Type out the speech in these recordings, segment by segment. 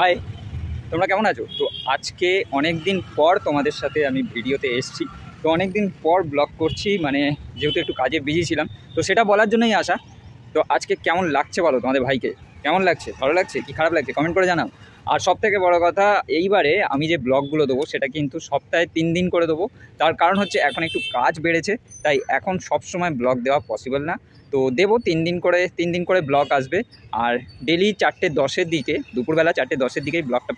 High, তোমরা কেমন আছো? তো আজকে অনেক দিন পর তোমাদের সাথে আমি ভিডিওতে এসেছি। তো অনেক দিন পর ব্লগ করছি, মানে যেহেতু একটু কাজে বিজি ছিলাম, তো সেটা বলার জন্যই আসা। তো আজকে কেমন লাগছে বলো তোমাদের ভাইকে? কেমন লাগছে? ভালো লাগছে কি খারাপ লাগছে কমেন্ট করে জানাও। আর সব থেকে বড়ো কথা, এইবারে আমি যে ব্লগগুলো দেবো সেটা কিন্তু সপ্তাহে 3 দিন করে দেবো। তার কারণ হচ্ছে এখন একটু কাজ বেড়েছে, তাই এখন সব সময় ব্লগ দেওয়া পসিবল না। তো দেবো 3 দিন করে ব্লগ আসবে। আর ডেলি 4:10-এর দিকে, দুপুরবেলা 4:10-এর দিকেই ব্লগটা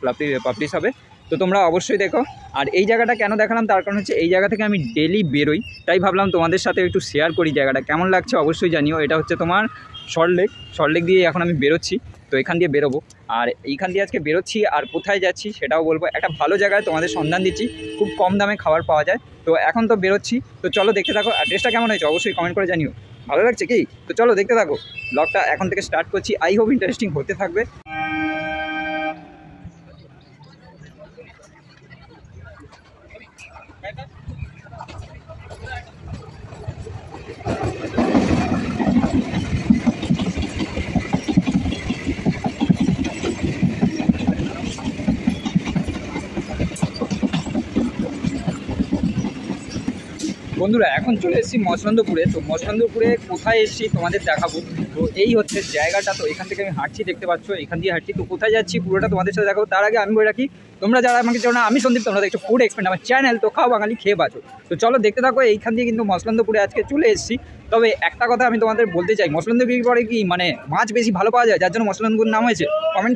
পাবলিশ হবে। তো তোমরা অবশ্যই দেখো। আর এই জায়গাটা কেন দেখালাম, তার কারণ হচ্ছে এই জায়গা থেকে আমি ডেলি বেরোই, তাই ভাবলাম তোমাদের সাথে একটু শেয়ার করি জায়গাটা কেমন লাগছে। অবশ্যই জানিও। এটা হচ্ছে তোমার সল্টলেক দিয়ে এখন আমি বেরোচ্ছি। তো এখান দিয়ে বেরোবো, আর এইখান দিয়ে আজকে বেরোচ্ছি। আর কোথায় যাচ্ছি সেটাও বলবো। একটা ভালো জায়গায় তোমাদের সন্ধান দিচ্ছি, খুব কম দামে খাবার পাওয়া যায়। তো এখন তো বেরোচ্ছি, তো চলো দেখতে থাকো। অ্যাড্রেসটা কেমন হয়েছে অবশ্যই কমেন্ট করে জানিও। ভালো লাগছে কি? তো চলো দেখতে থাকো। ব্লগটা এখন থেকে স্টার্ট করছি। আই হোপ ইন্টারেস্টিং হতে থাকবে। বন্ধুরা, এখন চলে এসেছি মসলন্দপুরে। তো মসলন্দপুরে কোথায় এসেছি তোমাদের দেখাবো। তো এই হচ্ছে জায়গাটা। তো এখান থেকে আমি হাঁটছি, দেখতে পাচ্ছ, এখান দিয়ে হাঁটছি। তো কোথায় যাচ্ছি পুরোটা তোমাদের সাথে দেখাবো। তার আগে আমি বলে রাখি, তোমরা যারা আমাকে জানো না, আমি সন্দীপ, তোমরা দেখছো ফুড এক্সপেন্ড আমার চ্যানেল। তো খাও বাঙালি, খেয়ে বাঁচো। তো চলো দেখতে থাকো। এইখান দিয়ে কিন্তু মসলন্দপুরে আজকে চলে এসেছি। তবে একটা কথা আমি তোমাদের বলতে চাই, মসলন্দপুর পরে কি মানে মাছ বেশি ভালো পাওয়া যায়, যার জন্য মসলন্দপুর নাম হয়েছে? কমেন্ট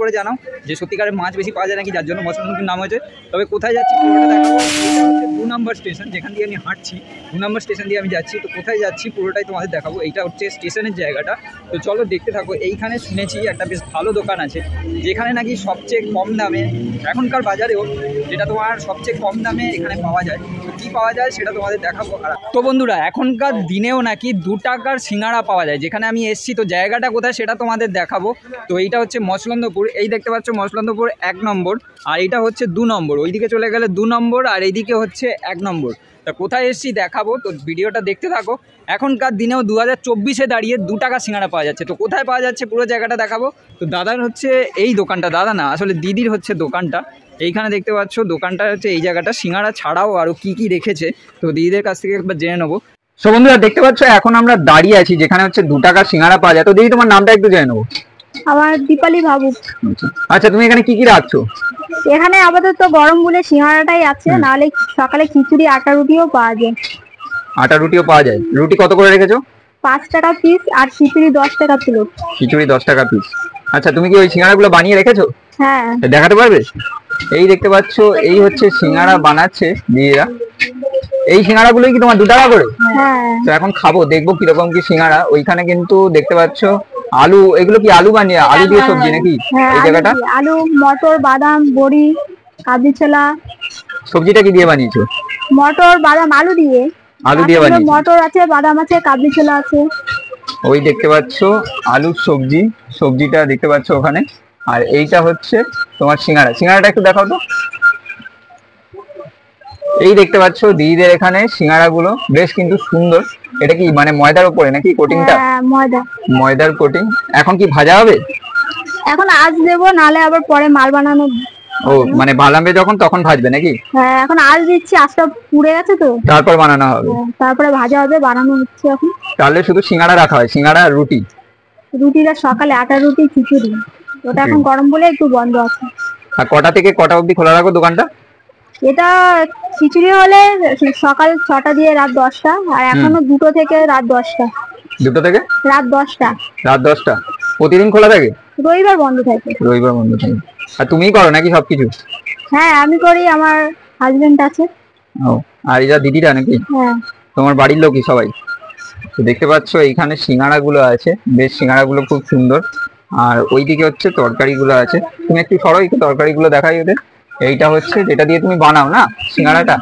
করে জানাও যে সত্যিকারের মাছ বেশি পাওয়া যায় নাকি, যার জন্য মসলন্দপুর নাম হয়েছে। তবে কোথায় যাচ্ছি পুরোটা দেখাবো। এটা হচ্ছে 2 নম্বর স্টেশন, যেখান দিয়ে আমি হাঁটছি। 2 নম্বর স্টেশন দিয়ে আমি যাচ্ছি। তো কোথায় যাচ্ছি পুরোটাই তোমাদের দেখাবো। এইটা হচ্ছে স্টেশনের জায়গাটা। তো চলো দেখতে থাকো। এইখানে শুনেছি একটা বেশ ভালো দোকান আছে, যেখানে নাকি সবচেয়ে কম দামে এখনকার বাজারেও, যেটা তোমার সবচেয়ে কম দামে এখানে পাওয়া যায়। তো কী পাওয়া যায় সেটা তোমাদের দেখাবো। তো বন্ধুরা, এখনকার দিনেও নাকি 2 টাকার সিঙ্গাড়া পাওয়া যায়, যেখানে আমি এসেছি। তো জায়গাটা কোথায় সেটা তোমাদের দেখাবো। তো এইটা হচ্ছে মসলন্দপুর। এই দেখতে পাচ্ছ মসলন্দপুর 1 নম্বর, আর এইটা হচ্ছে 2 নম্বর। ওইদিকে চলে গেলে 2 নম্বর, আর এইদিকে হচ্ছে 1 নম্বর। তা কোথায় এসেছি দেখাবো, তো ভিডিওটা দেখতে থাকো। এখনকার দিনেও 2024-এ দাঁড়িয়ে 2 টাকা সিঙ্গাড়া পাওয়া যাচ্ছে। তো কোথায় পাওয়া যাচ্ছে পুরো জায়গাটা দেখাবো। তো দাদার হচ্ছে এই দোকানটা, দাদা না আসলে দিদির হচ্ছে দোকানটা। এইখানে দেখতে পাচ্ছ দোকানটা হচ্ছে এই জায়গাটা। সিঙ্গাড়া ছাড়াও আরও কী কী রেখেছে, তো দিদিদের কাছ থেকে একবার জেনে নেবো। সো বন্ধুরা, দেখতে পাচ্ছ এখন আমরা দাঁড়িয়ে আছি যেখানে হচ্ছে 2 টাকার সিঙ্গাড়া পাওয়া যায়। তো দিদি, তোমার নামটা একটু জেনে নেবো। আমার দীপালি বাবু। আচ্ছা, তুমি এখানে কি কি রাখছো? এখানে আপাতত গরম বলে সিঙ্গাড়াটাই আছে, নাহলে সকালে খিচুড়ি আটা রুটিও পাওয়া যায়। আটা রুটিও পাওয়া যায়। রুটি কত করে রেখেছো? 5 টাকা পিস, আর খিচুড়ি 10 টাকা প্লেট। খিচুড়ি 10 টাকা পিস। আচ্ছা, তুমি কি ওই সিঙ্গাড়াগুলো বানিয়ে রেখেছো? হ্যাঁ। দেখাতে পারবে? এই দেখতে পাচ্ছ, এই হচ্ছে সিঙ্গাড়া বানাচ্ছে দিদিরা। এই সিঙ্গাড়াগুলোই কি তোমার 2 টাকা করে? হ্যাঁ। তো এখন খাবো, দেখবো কিরকম কি সিঙ্গাড়া। ওইখানে কিন্তু দেখতে পাচ্ছ আলু, এগুলো কি আলু বানিয়ে, আলু দিয়ে সবজি নাকি এই জায়গাটা? আলু, মটর, বাদাম, বড়ি, কাবলি ছোলা। সবজিটা কি দিয়ে বানিয়েছো? মটর, বাদাম, আলু দিয়ে বানিয়েছো? মটর আছে, বাদাম আছে, কাবলি ছোলা আছে। ওই দেখতে পাচ্ছ আলুর সবজি, সবজিটা দেখতে পাচ্ছ ওখানে। আর এইটা হচ্ছে তোমার সিঙ্গাড়া। সিঙ্গাড়াটা একটু দেখাও তো। এই দেখতে পাচ্ছ দিদিদের এখানে সিঙ্গাড়া গুলো বেশ কিন্তু সুন্দর। এটা কি মানে ময়দার উপরে নাকি কোটিংটা? ময়দার কোটিং। এখন কি ভাজা হবে? এখন আজ দেবো, নালে আবার পরে মাল বানানো। ও, মানে বানাবে যখন তখন ভাজবে নাকি? হ্যাঁ, এখন আজ দিচ্ছি, আজটা পুড়ে গেছে তো, তারপর বানানো হবে। তারপরে ভাজা হবে, বানানো হচ্ছে এখন। তাহলে শুধু সিঙ্গাড়া রাখা হয়, সিঙ্গাড়া আর রুটি? রুটিটা সকালে আটা রুটি, খিচুড়ি। ওটা এখন গরম বলে একটু বন্ধ আছে। আর কটা থেকে কটা অবধি খোলা রাখো দোকানটা? এটা খিচুড়ি হলে সকাল 6টা দিয়ে রাত 10টা, আর এখনো 2টো থেকে রাত 10টা। 2টো থেকে রাত 10টা? রাত 10টা। প্রতিদিন খোলা থাকে? রবিবার বন্ধ থাকে। রবিবার বন্ধ থাকে। আর তুমিই করো নাকি সবকিছু? হ্যাঁ, আমি করি, আমার হাজবেন্ড আছে। ও, আর এরা দিদিরা নাকি? হ্যাঁ। তোমার বাড়ির লোকই সবাই? তো দেখতে পাচ্ছ এইখানে সিঙ্গাড়া গুলো আছে, বেশ সিঙ্গাড়া গুলো খুব সুন্দর। আর ওইদিকে হচ্ছে তরকারি গুলো আছে। তুমি একটু সরো, একটু তরকারি গুলো দেখাই ওদের। এইটা হচ্ছে যেটা দিয়ে তুমি বানাও না সিঙ্গাড়াটা।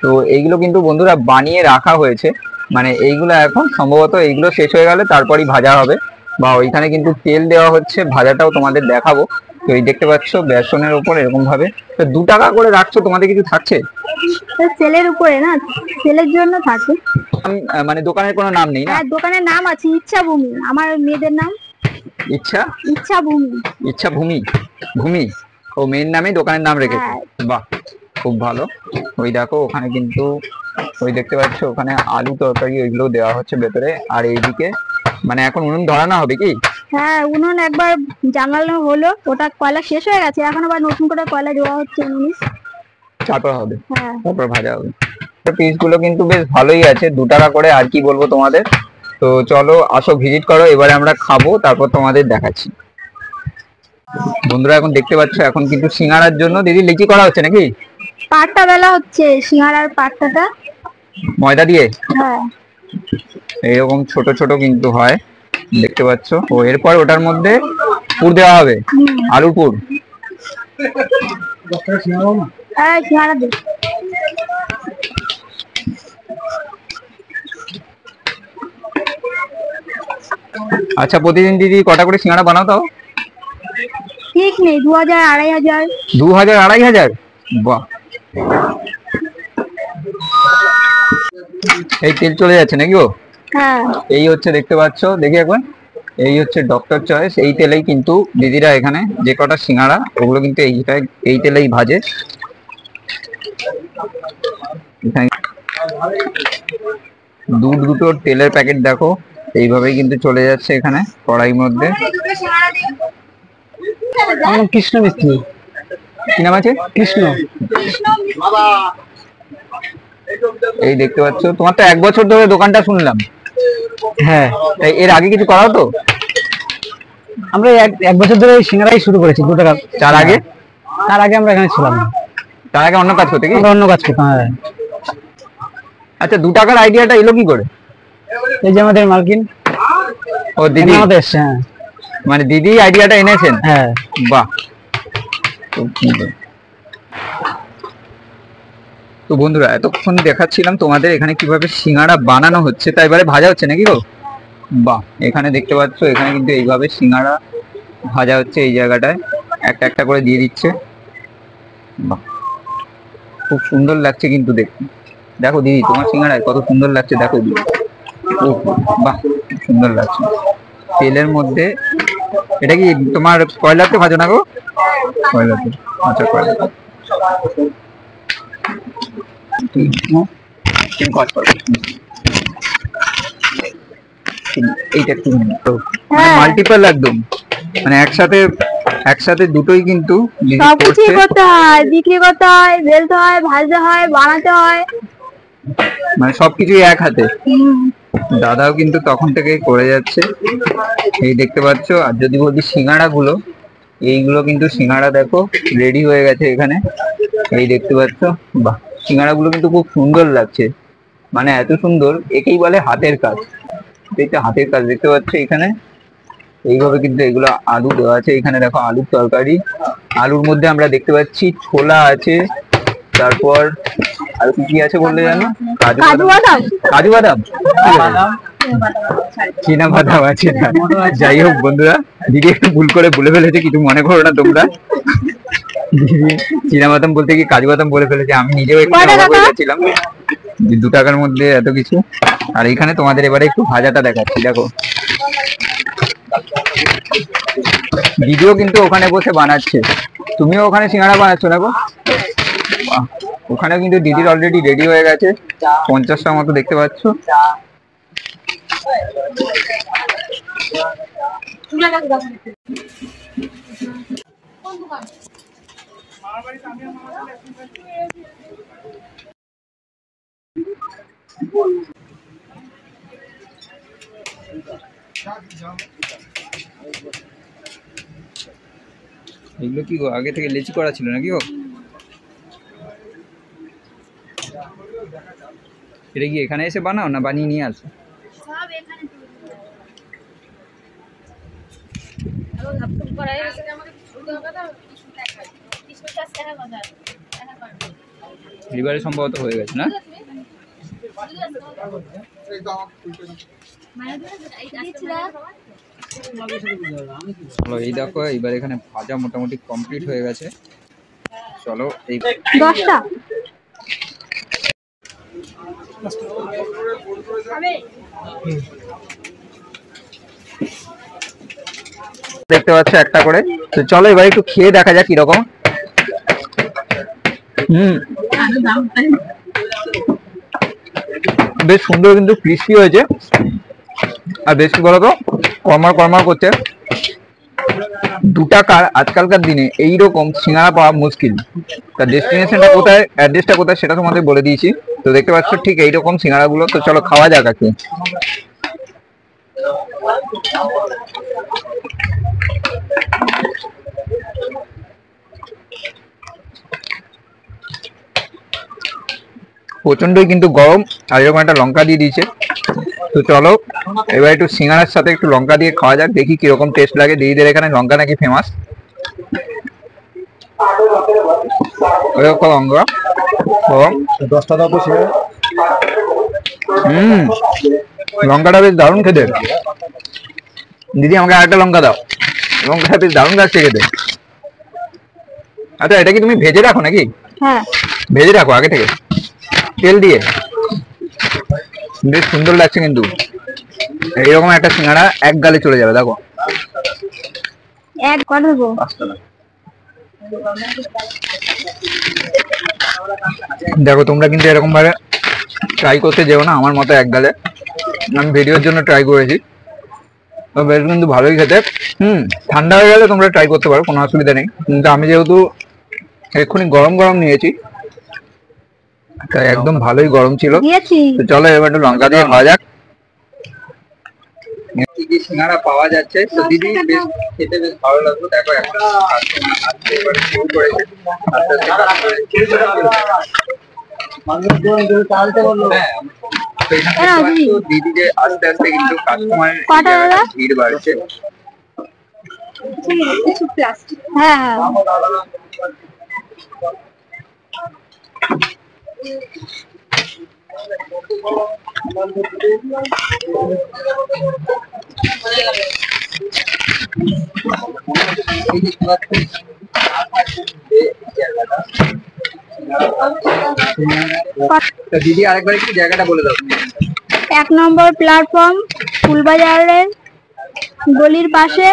তো এইগুলো কিন্তু বন্ধুরা বানিয়ে রাখা হয়েছে, মানে এইগুলো এখন সম্ভবত এইগুলো শেষ হয়ে গেলে তারপরই ভাজা হবে, বা ওইখানে কিন্তু তেল দেওয়া হচ্ছে, ভাজাটাও তোমাদের দেখাবো। তো এই দেখতে পাচ্ছ বেসনের উপর এরকম ভাবে। তো 2 টাকা করে রাখছো, তোমাদের কিছু থাকছে? সেলের উপরে না, সেলের জন্য থাকে। মানে দোকানের কোনো নাম নেই না? হ্যাঁ, দোকানের নাম আছে ইচ্ছা ভূমি, আমার মেয়েদের নাম। ইচ্ছা ভূমি। ইচ্ছা ভূমি। ভূমি ও মেন নামেই দোকানের নাম রেখেছে। হ্যাঁ। বাহ, খুব ভালো। ওই দেখো ওখানে কিন্তু ওই দেখতে পাচ্ছ ওখানে আলু তরকারি ওইগুলো দেওয়া হচ্ছে ভেতরে। আর এইদিকে মানে এখন উনুন ধরানো হবে কি? হ্যাঁ, উনুন একবার জানানো হলো, ওটা কয়লা শেষ হয়ে গেছে, এখন আবার নতুন করে কয়লা দেওয়া হচ্ছে উনুনে। তারপর হবে, হ্যাঁ। তারপর ভাজা হবে। পিস গুলো কিন্তু বেশ ভালোই আছে, 2 টাকা করে, আর কি বলবো তোমাদের। তো চলো আসো ভিজিট করো, এবারে আমরা খাবো তারপর তোমাদের দেখাচ্ছি। বন্ধুরা এখন দেখতে পাচ্ছ এখন কিন্তু সিঙ্গারার জন্য দিদি লিচি করা হচ্ছে নাকি? পাটটা বেলা হচ্ছে, সিঙ্গারার পাটটা। ময়দা দিয়ে? হ্যাঁ। এইরকম ছোট ছোট কিন্তু হয়, দেখতে পাচ্ছ। ও এরপর ওটার মধ্যে পুর দেওয়া হবে, আলুর পুর। হ্যাঁ, সিঙ্গারা দিই। আচ্ছা, প্রতিদিন দিদি কটা করে সিঙ্গারা বানাও তাও? ঠিক নেই, 2000, 2500। 2000, 2500? বাহ, এই তেল চলে যাচ্ছে নাকি? ও হ্যাঁ। এই হচ্ছে দেখতে পাচ্ছ, দেখি একবার। এই হচ্ছে ডক্টর চয়েস, এই তেলেই কিন্তু দিদিরা এখানে যে কটা সিঙ্গারা ওগুলো কিন্তু এই তেলেই ভাজে। দুটো তেলের প্যাকেট দেখো, এইভাবেই কিন্তু চলে যাচ্ছে এখানে কড়াইর মধ্যে। কৃষ্ণ মিস্ত্রি, কি নাম আছে? কৃষ্ণ। এই দেখতে পাচ্ছ, তোমার তো 1 বছর ধরে দোকানটা শুনলাম। হ্যাঁ, এর আগে কিছু করাও তো? আমরা এক বছর ধরে সিঙ্গারাই শুরু করেছি 2 টাকা। তার আগে আমরা এখানে ছিলাম না, তার আগে অন্য কাজ করতে কি? অন্য কাজ করতাম। হ্যাঁ। আচ্ছা, 2 টাকার আইডিয়াটা এলো কি করে? এই যে আমাদের মালকিন, ও দিদি আমাদের এসছে। হ্যাঁ, মানে দিদি আইডিয়াটা এনেছেন? হ্যাঁ। বাহ, খুব সুন্দর। তো বন্ধুরা এতক্ষণ দেখাচ্ছিলাম তোমাদের এখানে কিভাবে সিঙ্গারা বানানো হচ্ছে, তাই এবারে ভাজা হচ্ছে নাকি গো? বাহ, এখানে দেখতে পাচ্ছ এখানে কিন্তু এইভাবে সিঙ্গারা ভাজা হচ্ছে, এই জায়গাটায় একটা একটা করে দিয়ে দিচ্ছে। বাহ, খুব সুন্দর লাগছে কিন্তু দেখতে। দেখো দিদি তোমার সিঙ্গারায় কত সুন্দর লাগছে, দেখো দিদি। ও বাহ, সুন্দর লাগছে। তেলের মধ্যে এটা কি তোমার কয়লাতে ভাজো না গো? কয়লাতে। আচ্ছা, কয়লাতে। এইটা একটু মাল্টিপল একদম, মানে একসাথে দুটোই কিন্তু সবকিছুই করতে হয়, বিক্রি করতে হয়, বেলতে হয়, ভাজতে হয়, বানাতে হয়, মানে সবকিছুই এক হাতে। দাদাও কিন্তু তখন থেকেই করে যাচ্ছে, এই দেখতে পাচ্ছ। আর যদি বলি সিঙ্গাড়া গুলো, এইগুলো কিন্তু সিঙ্গাড়া দেখো রেডি হয়ে গেছে এখানে, এই দেখতে পাচ্ছ। বাহ, সিঙ্গাড়া গুলো কিন্তু খুব সুন্দর লাগছে, মানে এত সুন্দর, একেই বলে হাতের কাজ। এটা হাতের কাজ, দেখতে পাচ্ছ এখানে এইভাবে কিন্তু এগুলো আলু দেওয়া আছে। এখানে দেখো আলুর তরকারি, আলুর মধ্যে আমরা দেখতে পাচ্ছি ছোলা আছে, তারপর আর কি আছে বললে জানো? কাজু বাদাম, চীনা বাদাম আছে। যাই হোক বন্ধুরা, দিদি একটু ভুল করে বলে ফেলেছে, কিছু মনে করো না তোমরা। দিদি চীনা বাদাম বলতে কি কাজু বাদাম বলে ফেলেছে, আমি নিজেও একটু অবাক হয়ে গেছিলাম 2 টাকার মধ্যে এত কিছু। আর এখানে তোমাদের এবারে একটু ভাজাটা দেখাচ্ছি, দেখো দিদিও কিন্তু ওখানে বসে বানাচ্ছে। তুমিও ওখানে সিঙ্গাড়া বানাচ্ছো না গো? ওখানে কিন্তু দিদির অলরেডি রেডি হয়ে গেছে, 50টার মতো দেখতে পাচ্ছ। এগুলো কি গো আগে থেকে লেচি করা ছিল নাকি গো? এটা কি এখানে এসে বানাও না বানিয়ে নিয়ে আসো? এবারে সম্ভবত হয়ে গেছে না? এই দেখো এইবার এখানে ভাজা মোটামুটি কমপ্লিট হয়ে গেছে। চলো এই 10টা দেখতে পাচ্ছ একটা করে। তো চলো এবার একটু খেয়ে দেখা যাক কিরকম। বেশ সুন্দর কিন্তু ক্রিস্পি হয়েছে, আর বেশ কি বলতো কর্মার কর্মার করছে। 2 টাকার আজকালকার দিনে এইরকম সিঙ্গারা পাওয়া মুশকিল। তার ডেস্টিনেশনটা কোথায়, অ্যাড্রেসটা কোথায় সেটা তোমাদের বলে দিয়েছি। তো দেখতে পাচ্ছ ঠিক এইরকম সিঙ্গারাগুলো। তো চলো খাওয়া যাক আর কি। প্রচন্ডই কিন্তু গরম, আর এরকম একটা লঙ্কা দিয়ে দিয়েছে। তো চলো এবার একটু সিঙ্গারার সাথে একটু লঙ্কা দিয়ে খাওয়া যাক, দেখি কিরকম টেস্ট লাগে। দিদিদের এখানে লঙ্কা নাকি ফেমাস। লঙ্কা 10 টাকা করে। লঙ্কাটা বেশ দারুণ খেতে। দিদি আমাকে আরেকটা লঙ্কা দাও, লঙ্কাটা বেশ দারুণ লাগছে খেতে। আচ্ছা এটা কি তুমি ভেজে রাখো নাকি? হ্যাঁ ভেজে রাখো আগে থেকে তেল দিয়ে। বেশ সুন্দর লাগছে কিন্তু। এইরকম একটা সিঙ্গাড়া এক গালে চলে যাবে। দেখো এক করে দেবো। দেখো তোমরা কিন্তু এরকম ভাবে ট্রাই করতে যেও না আমার মতো এক গালে। আমি ভিডিওর জন্য ট্রাই করেছি, তো বেশ কিন্তু ভালোই খেতে। ঠান্ডা হয়ে গেলে তোমরা ট্রাই করতে পারো, কোনো অসুবিধা নেই। কিন্তু আমি যেহেতু এক্ষুনি গরম গরম নিয়েছি, তাই একদম ভালোই গরম ছিল। তো চলো এবার একটু লঙ্কা দিয়ে খাওয়া যাক। কি কি সিঙ্গারা পাওয়া যাচ্ছে। তো দিদি বেশ খেতে বেশ ভালো লাগলো। দেখো এখন শুরু করেছে। দিদি যে আস্তে আস্তে কিন্তু কাস্টমার ভিড় বাড়ছে। হ্যাঁ দিদি আরেকবার একটু জায়গাটা বলে দাও। 1 নম্বর প্ল্যাটফর্ম, ফুলবাজারের গলির পাশে,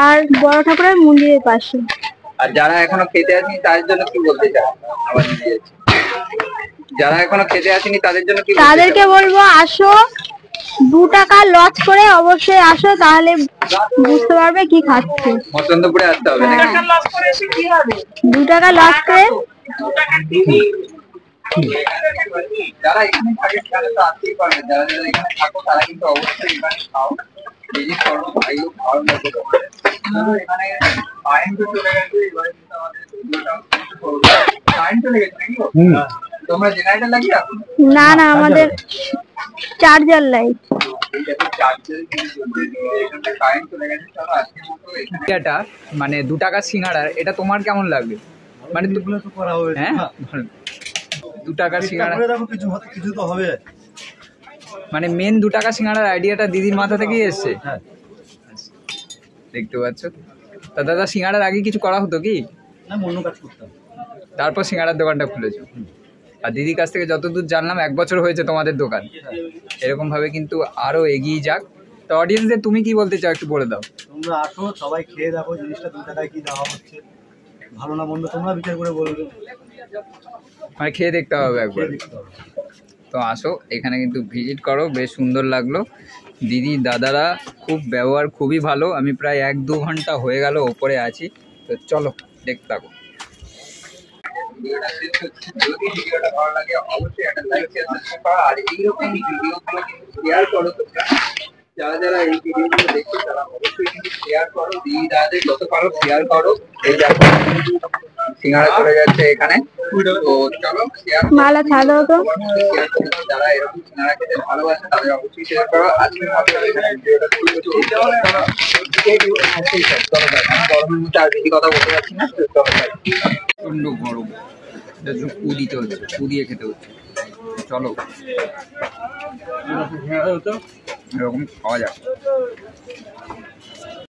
আর বড় ঠাকুরের মন্দিরের পাশে। আর যারা এখনো খেতে আসেনি তাদের জন্য কি বলতে চাও? যারা এখনো খেতে আসেনি তাদের জন্য কি বলতে চাও? তাদেরকে বলবো আসো, 2 টাকা লস করে অবশ্যই আসো, তাহলে বুঝতে পারবে কি খাচ্ছে। মচন্দপুরে আসতে হবে নাকি? 2 টাকা লস করে। যারা এখানে থাকে তারা তো আসতেই পারবে। যারা যারা এখানে থাকো তারা কিন্তু অবশ্যই এখানে খাও, ভিজিট করো, খাইও, খাওয়ার মতো করো। এখানে টাইম তো চলে গেছে, এবারে কিন্তু আমাদের টাইম চলে গেছে নাকি? তোমরা জেনারেটর লাগিয়ে রাখো? না না, আমাদের চার্জার লাইট। এটা মানে 2 টাকা সিঙ্গাড়া, এটা তোমার কেমন লাগবে? মানে হ্যাঁ 2 টাকার সিঙ্গাড়া কিছু তো হবে। মানে মেন 2 টাকা সিঙ্গাড়ার আইডিয়াটা দিদির মাথা থেকেই এসছে। দেখতে পাচ্ছ। তা দাদা সিঙ্গাড়ার আগে কিছু করা হতো কি? না, অন্য কাজ করতাম, তারপর সিঙ্গাড়ার দোকানটা খুলেছো। আর দিদির কাছ থেকে যতদূর জানলাম 1 বছর হয়েছে তোমাদের দোকান। এরকম ভাবে কিন্তু আরো এগিয়ে যাক। তো অডিয়েন্সদের তুমি কি বলতে চাও একটু বলে দাও। তোমরা আসো, সবাই খেয়ে দেখো জিনিসটা 2 টাকায় কি দেওয়া হচ্ছে, ভালো না মন্দ তোমরা বিচার করে বলবে। মানে খেয়ে দেখতে হবে একবার। তো আসো এখানে কিন্তু ভিজিট করো, বেশ সুন্দর লাগলো। দিদি দাদারা খুব ব্যবহার খুবই ভালো। আমি প্রায় 1-2 ঘন্টা হয়ে গেল ওপরে আছি। তো চলো দেখতে থাকো। যদি ভিডিওটা ভালো লাগে অবশ্যই একটা লাইক শেয়ার সাবস্ক্রাইব করো, আর এইরকম ভিডিওগুলো কিন্তু শেয়ার করো। তোমরা যারা যারা এই ভিডিওগুলো দেখছো তারা অবশ্যই কিন্তু শেয়ার করো, দিদি দাদাদের যত পারো শেয়ার করো। এই দেখো সিঙ্গাড়া চলে যাচ্ছে এখানে। তো চলো শেয়ার মালা ছাড়ো তো। যারা এরকম সিঙ্গাড়া খেতে ভালোবাসে তাদের অবশ্যই শেয়ার করো। আজকের মতো ভিডিওটা শুরু করছি। গরমের মধ্যে আর বেশি কথা বলতে পারছি না। প্রচন্ড গরম, কু দিতে হচ্ছে, কু দিয়ে খেতে হচ্ছে। চলো এরকম খাওয়া যাক।